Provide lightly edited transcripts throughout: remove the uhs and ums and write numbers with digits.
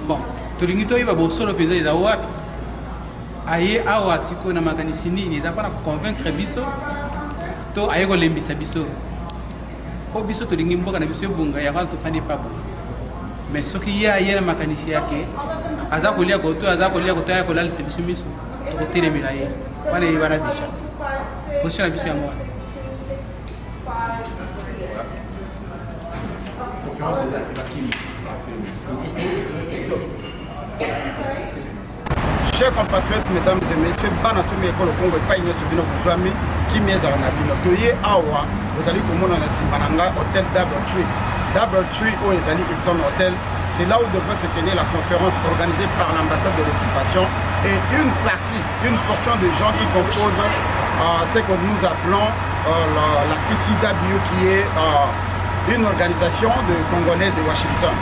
Bon, tolingi toyeba bosolo penza eza wapi aye awa siko na makanisi nini eza mpona convaincre biso to aye kolembisa biso po biso tolingi mboka na biso ebunga yakala tofandi pabo mais soki ye aye na makanisi yake aza kolia koto aya kolalisa biso miso tokotelemela ye wana yebana deja position na biso yango wana. Chers compatriotes, mesdames et messieurs, bana somi école au Congo pas ignoce bino kuzwami qui mieza na bino toye awa vous allez komona na simananga hôtel Double Tree où ezali Hilton Hotel. C'est là où devrait se tenir la conférence organisée par l'ambassade de l'occupation et une portion de gens qui composent ce que nous appelons la CCW qui est une organisation de Congolais de Washington.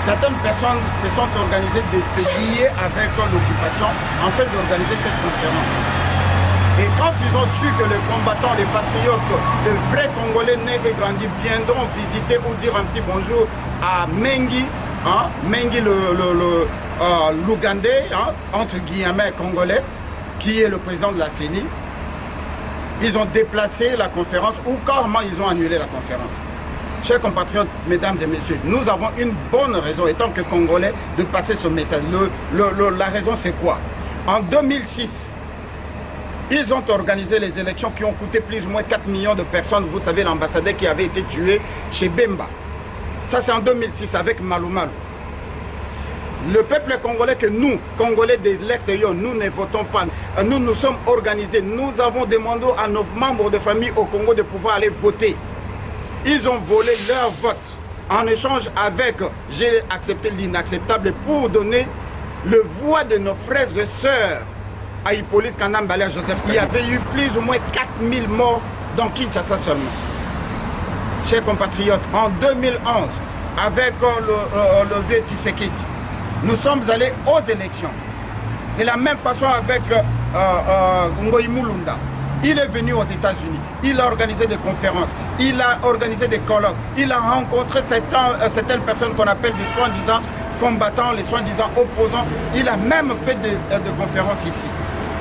Certaines personnes se sont organisées de se lier avec l'occupation afin d'organiser cette conférence. Et quand ils ont su que les combattants, les patriotes, les vrais Congolais nés et grandis viendront visiter ou dire un petit bonjour à Mengi, hein, Mengi l'Ougandais, hein, entre guillemets congolais, qui est le président de la CENI, ils ont déplacé la conférence ou carrément ils ont annulé la conférence. Chers compatriotes, mesdames et messieurs, nous avons une bonne raison, étant que Congolais, de passer ce message. La raison, c'est quoi? En 2006, ils ont organisé les élections qui ont coûté plus ou moins 4 millions de personnes. Vous savez, l'ambassadeur qui avait été tué chez Bemba. Ça, c'est en 2006 avec Malou Malou. Le peuple congolais que nous, Congolais de l'extérieur, nous ne votons pas. Nous nous sommes organisés. Nous avons demandé à nos membres de famille au Congo de pouvoir aller voter. Ils ont volé leur vote. En échange avec, j'ai accepté l'inacceptable pour donner le voix de nos frères et sœurs à Hippolyte Kanamba à Joseph, il y avait eu plus ou moins 4000 morts dans Kinshasa seulement. Chers compatriotes, en 2011, avec le vieux Tshisekedi, nous sommes allés aux élections. De la même façon avec Ngoï Mulunda. Il est venu aux États-Unis, il a organisé des conférences, il a organisé des colloques, il a rencontré certaines personnes qu'on appelle des soi-disant combattants, les soi-disant opposants. Il a même fait des conférences ici.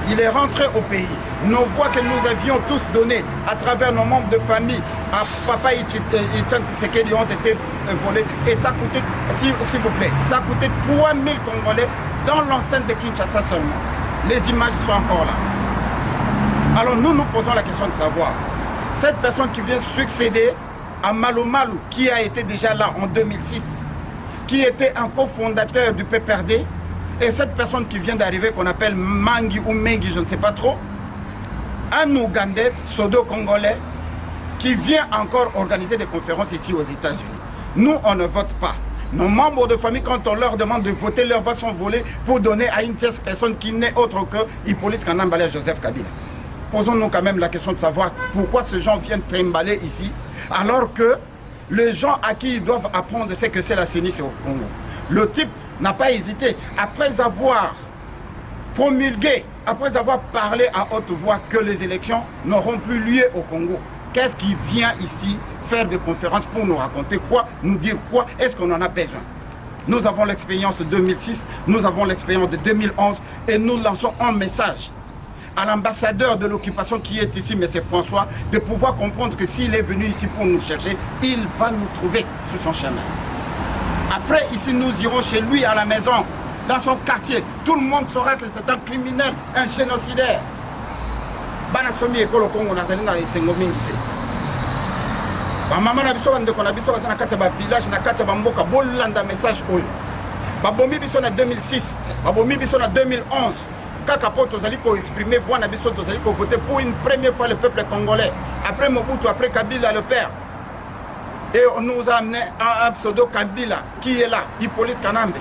Il est rentré au pays. Nos voix que nous avions tous données à travers nos membres de famille à Papa Etienne Tshisekedi ont été volées. Et ça coûtait, s'il vous plaît, ça a coûté 3000 Congolais dans l'enceinte de Kinshasa seulement. Les images sont encore là. Alors nous nous posons la question de savoir, cette personne qui vient succéder à Malo Malou, qui a été déjà là en 2006, qui était un cofondateur du PPRD, et cette personne qui vient d'arriver, qu'on appelle Mangi ou Mengi, je ne sais pas trop, un Ougandais, Sodo-Congolais, qui vient encore organiser des conférences ici aux États-Unis. Nous, on ne vote pas. Nos membres de famille, quand on leur demande de voter, leurs voix sont volées pour donner à une tierce personne qui n'est autre que Hippolyte Kanamba Joseph Kabila. Posons-nous quand même la question de savoir pourquoi ces gens viennent trimballer ici, alors que les gens à qui ils doivent apprendre, c'est que c'est la CENI au Congo. Le type n'a pas hésité, après avoir promulgué, après avoir parlé à haute voix que les élections n'auront plus lieu au Congo. Qu'est-ce qui vient ici faire des conférences pour nous raconter quoi, nous dire quoi, est-ce qu'on en a besoin? Nous avons l'expérience de 2006, nous avons l'expérience de 2011 et nous lançons un message à l'ambassadeur de l'occupation qui est ici, M. François, de pouvoir comprendre que s'il est venu ici pour nous chercher, il va nous trouver sur son chemin. Après, ici, nous irons chez lui à la maison, dans son quartier. Tout le monde saura que c'est un criminel, un génocidaire. Banasomi ekolo Congo nazali na esengo mingi te. Ba mama na biso bande ko na biso bazana kati ba village na kati ba mboka bolanda message oyo. Ba bombi biso na 2006, ba bombi biso na 2011. Kaka po tozali ko exprimer voix na biso tozali ko voter pour une première fois le peuple congolais. Après Mobutu, après Kabila le père. Et on nous a amené un pseudo Kabila qui est là, Hippolyte Kanamba.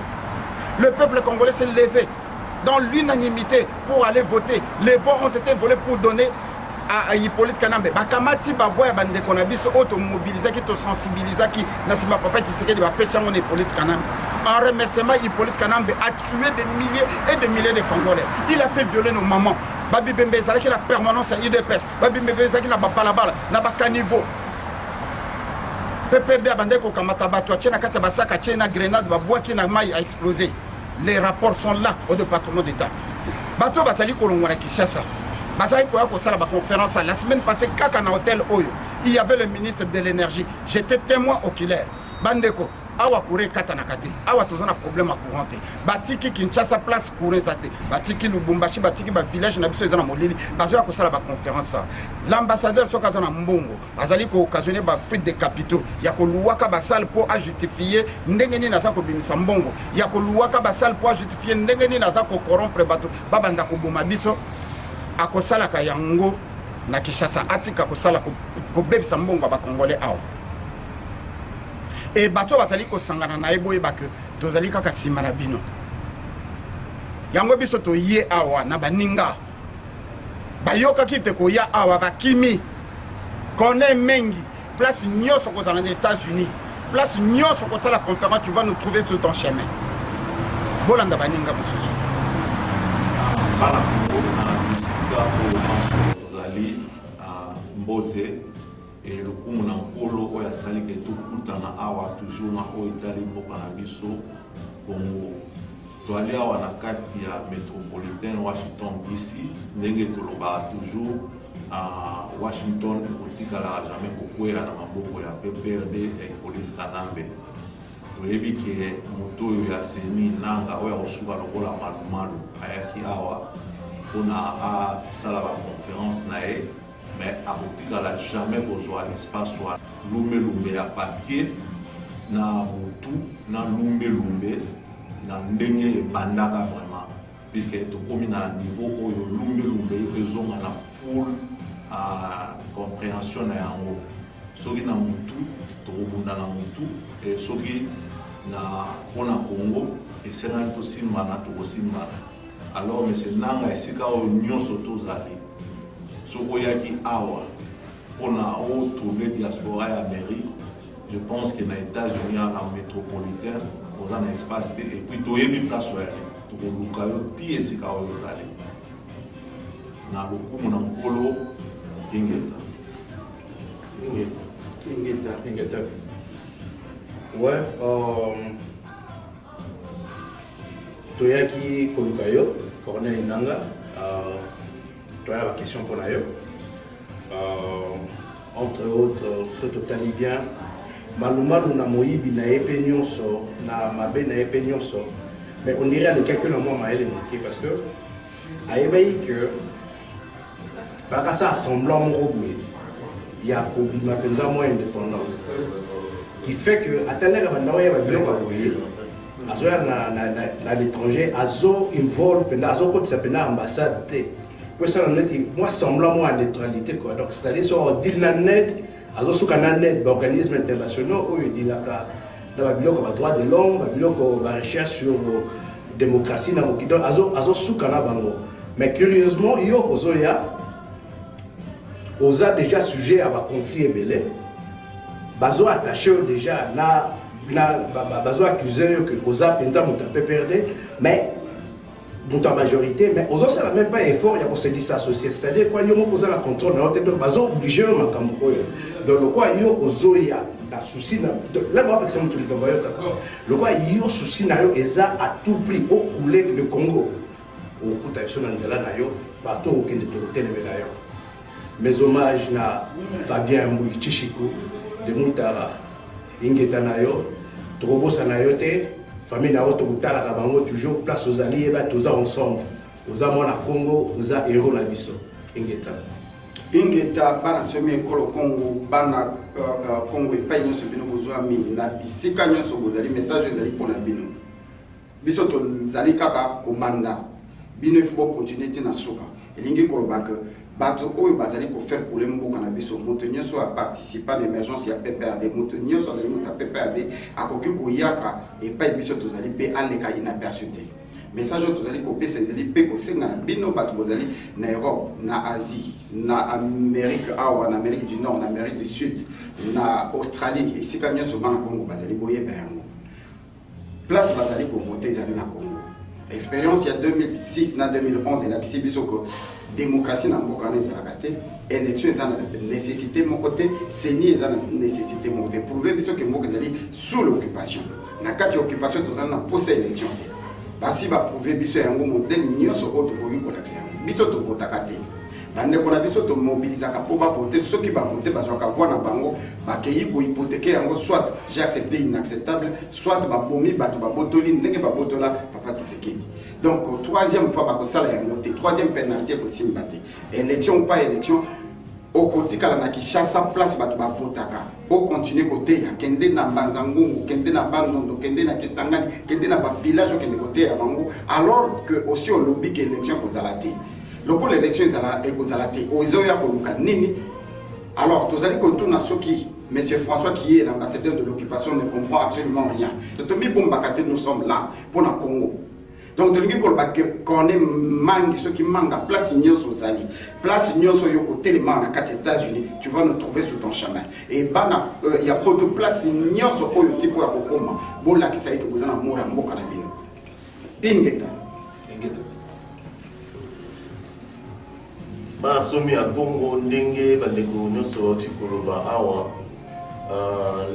Le peuple congolais s'est levé dans l'unanimité pour aller voter. Les voix ont été volées pour donner à Hippolyte Kanamba. Bakamati bavoya bande konabiso auto mobiliser qui to sensibiliser qui nasima papa Tshisekedi ba pesa mon Hippolyte Kanamba. En remerciement, Hippolyte Kanamba a tué des milliers et des milliers de Congolais. Il a fait violer nos mamans. Babi Bembezala qui la permanence à IDPS. Babi Bembezala qui n'a pas balabala, n'a pas caniveau. PPRD a bandé ko kamata bato tchena kata basaka tchena grenade ba bois qui n'a maille a explosé. Les rapports sont là au département d'État. Bato basali ko longwa Kinshasa. Basali ko ko sala ba conférence la semaine passée kaka na hôtel Oyo. Il y avait le ministre de l'énergie. J'étais témoin oculaire. Bandeko awa kure kata na kate. Awa tozana problème à couranté. Batiki Kinshasa place kure zate. Batiki Lubumbashi, batiki ba village na biso ezana molili. Bazoya ko sala ba conférence. L'ambassadeur Sokazana Mbongo azali ko occasionner ba fuite de capitaux. Ya ko luwaka ba salle pour justifier ndenge ni naza ko bimisa Mbongo. Ya ko luwaka ba salle pour justifier ndenge ni naza ko corrompre bato. Babanda ko boma biso akosala ka yango na Kinshasa atika ko sala ko bebisa Mbongo ba Congolais awa. Et bato bazali ko sangana na ebo ebaka tozali kaka sima na bino. Yango biso to ye awa na baninga. Bayoka kite ko ya awa bakimi. Connaît mengi place nyoso ko zana aux États-Unis. Place nyoso ko sala conférence tu vas nous trouver sur ton chemin. Bolanda baninga biso. Bala ko zali mbote et le coup na polo oyo asali ke tokutana awa toujours na oyo etali mboka na biso Congo toali awa na kati ya métropolitaine Washington DC ndenge tolobaka toujours Washington ekotikala jamais kokwela na maboko ya PPRD ya Hippolyte Kanamba. Toyebi ke moto oyo ya semi nanga oyo akosuka lokola malumalu ayaki awa mpona asala baconférence na ye mais akotikala jamais kozwa espace wa lumbe ya papier na mutu na lumbe na ndenge ebandaka vraiment puisque tokomi na niveau oyo lumbe ifezonga na full compréhension na yango soki na mutu tokobunda na mutu et soki na mpona Congo esengani tosimbana tokosimbana alors monsieur nanga esika oyo nyonso tozali soki oyaki awa mpona otrouble diaspora ya mairie, je pense que na États-Unis en métropolitain oza na espace te et puis toyebi place oyo yali tokoluka yo ti esika oyo ozali na lokumu na nkolo Ingeta. Ouais, toyaki koluka yo Corneille Nanga, toya la question pour yo. Entre autres, ce totali bien malumalu na moyibi na epe nyonso na mabe na epe nyonso, mais on dirait de quelqu'un moi maël parce que ayebai que par ça semblant mon il y a problème penza moins indépendance qui fait que atteindre la banda ya bazelo ka koyi azo na l'étranger azo involve pendant azo ko tsapena ambassade te pour ça on est moi semblant moi neutralité quoi, donc c'est-à-dire sur deal na net azo suka na net organismes internationaux où il dit là dans la biloko ba droit de l'homme ba biloko ba recherche sur démocratie na mokido azo suka na bango, mais curieusement yo ozoya oza déjà sujet à un conflit ébélé, bazo attaché déjà bazo accusé que oza penza muta peut perdre, mais muta majorité, mais ozo ça même pas effort ya pour se dissocier, c'est-à-dire quoi yo mo poser la contrôle na tête bazo obligé makambo oyo donc le quoi yo ozo ya na souci na là moi par exemple tout le bayo kaka le quoi yo souci na yo eza à tout prix au couler le Congo au kuta so na nzela na yo bato okende to teleme na yo. Mes hommages na Fabien Mbouy Chichiku de Moutara Ingeta na yo Trobosa na yo te famille na yo tokutala ka bango toujours place aux alliés ba tous ensemble aux amons na Congo aux héros na biso Ingeta bana semi ekolo Congo bana Congo epai nyonso bino kozwa mingi na bisika nyonso bozali message ezali mpona bino biso tozali kaka komanda bino il faut continuer tina suka elingi koloba que bato oyo bazali ko faire couler mboka na biso moto nyonso a participer à l'émergence ya PPRD moto nyonso azali moto PPRD akoki koyaka epai biso tozali pe aleka inaperçu te message oyo tozali kopesa ezali pe kosenga na bino bato bozali na Europe na Asie na Amérique awa na Amérique du Nord na Amérique du Sud na Australie esika nyonso bana Congo bazali boyeba yango place bazali ko voter ezali na Congo expérience il y a 2006 na 2011 et la biso ko démocratie na mboka na ezalaka te élection eza na nécessité mon côté seni eza na nécessité mon côté prouver biso que mboka ezali sous l'occupation na kati occupation tozali na posa élection te basi ba prouver biso yango modèle nyonso oyo tokoki kolakisa yango biso tovotaka te bandeko na biso tomobilisaka mpo bavote soki bavote bazwaka voi na bango bakei kohypothéquer yango soit j'ai accepté inacceptable soit babomi bato babotoli ndenge babotola Papa Tshisekedi. Donc troisième fois bakosala yango te troisième pénalité kosimba te élection ou pas élection okotikala na Kinshasa place bato bavotaka o continuer koteya kende na Mbanzangungu kende na Bandondo kende na Kisangani kende na bavillage okende koteya bango alors que aussi on lobby que élection kozala te loko l'élection ekozala te ozoya koluka nini alors tozali kotuna soki monsieur François qui est l'ambassadeur de l'occupation ne comprend absolument rien tomi bombaka nous sommes là pour na Congo donc de l'ingénieur qu'on est mangi ceux qui mangent place nyonso zali place nyonso yoko tellement na quatre États-Unis tu vas nous trouver sur ton chemin et bana il y a pas de place nyonso oyo tipo ya kokoma bola kisayi que vous en amour mboka na bino Ingeta ba somi a Congo ndenge bandeko nyonso tikoloba awa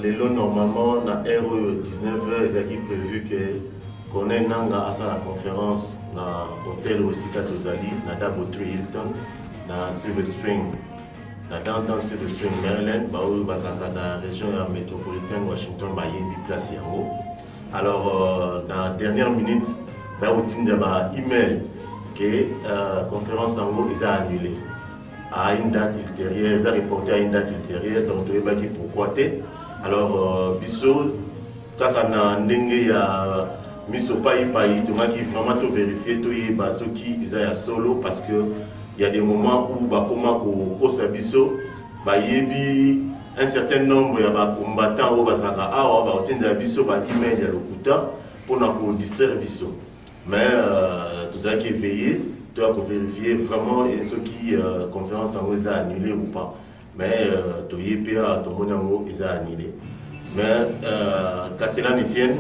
lelo normalement na heure 19h ezaki prévu que Corneille Nanga a la conférence na hôtel Osika Tozali na Double Tree Hilton na Silver Spring na downtown Silver Spring Maryland ba oyo bazaka na région ya métropolitaine Washington ba yebi place yango alors na dernière minute ba otinda ba email que conférence yango est annulée à une date ultérieure, ils ont reporté à une date ultérieure, donc tu vas dire pourquoi t'es. Alors, biso, quand on a ndenge ya miso pai, tu vas vraiment te vérifier, tu es baso qui est solo parce que il y a des moments où bah comment ko sa biso, bah yebi un certain nombre de combattants au basaka ah bah otinda biso bah email ya lokuta pour na ko distraire biso. mais tout ça qui est veillé, tu as vérifier vraiment ce qui conférence en est annulé ou pas. Mais tu y es à ton monango est annulé. Mais quand cela ne tienne,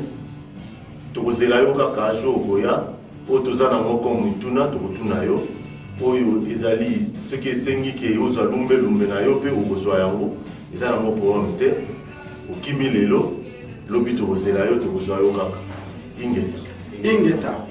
tu as là yoka kajo goya, ou tu as un comme tuna, tu as yo, oyo ezali ce qui est sengi qui est aux lumbe na yo pe ou aux yango, ils ont un problème te, ou kimi lelo, l'obito aux là yo tu as yo kaka. Ingeta.